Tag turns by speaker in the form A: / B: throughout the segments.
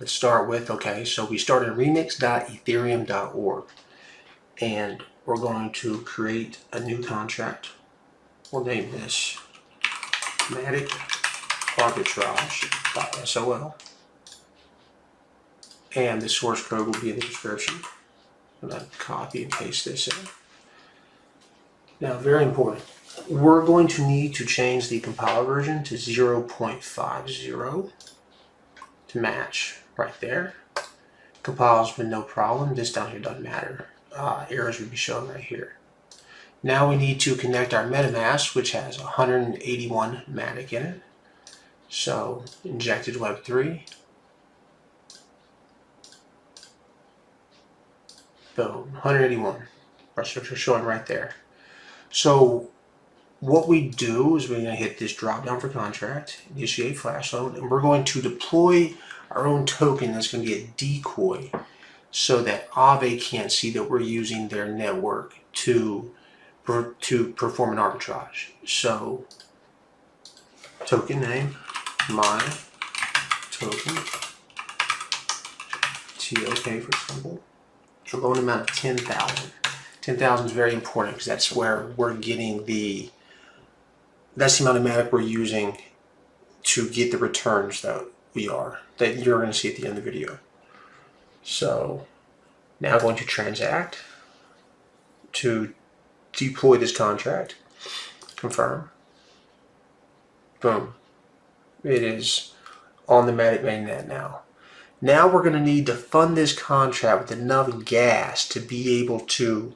A: let's start with, okay, so we started remix.ethereum.org, and we're going to create a new contract. We'll name this maticArbitrage.sol, and the source code will be in the description. I'm going to copy and paste this in. Now, very important, we're going to need to change the compiler version to 0.50 to match right there. Compiles with no problem. This down here doesn't matter. Errors will be shown right here. Now we need to connect our MetaMask, which has 181 MATIC in it. So Injected Web3. Boom, 181. Our structure showing right there. So what we do is we're going to hit this drop down for contract, initiate Flash Loan, and we're going to deploy our own token that's going to be a decoy so that Aave can't see that we're using their network to perform an arbitrage. So token name, my token, TOK for example, a loan amount of 10,000. 10,000 is very important because that's where we're getting that's the amount of MATIC we're using to get the returns that you're going to see at the end of the video. So now going to transact to deploy this contract, confirm, boom, it is on the MATIC mainnet now. Now we're going to need to fund this contract with enough gas to be able to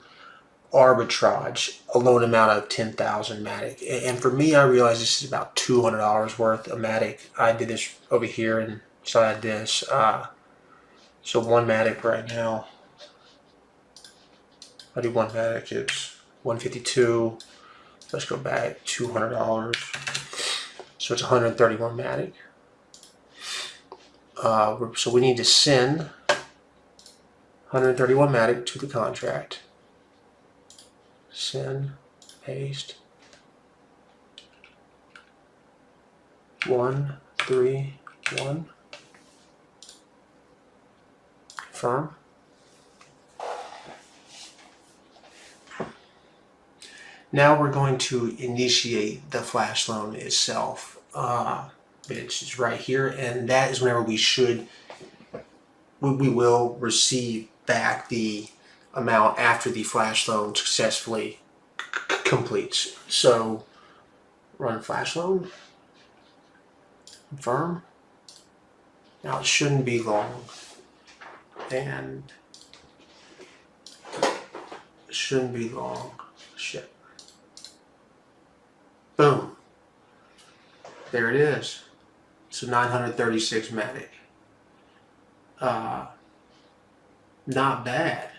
A: arbitrage a loan amount of 10,000 MATIC. And for me, I realize this is about $200 worth of MATIC. I did this over here and so I had this. So one MATIC right now, I do one MATIC is 152. Let's go back, $200. So it's 131 MATIC. So we need to send 131 MATIC to the contract. Send, paste, 131, confirm. Now we're going to initiate the Flash Loan itself. It's right here, and that is whenever we will receive back the amount after the Flash Loan successfully completes. So run Flash Loan, confirm. Now it shouldn't be long, and it shouldn't be long. Shit. Boom. There it is. So 936 MATIC. Not bad.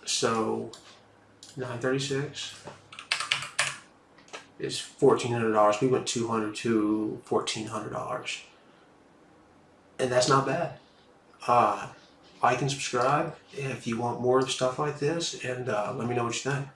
A: So 936 is $1,400. We went $200 to $1,400, and that's not bad. Like and subscribe if you want more stuff like this, and let me know what you think.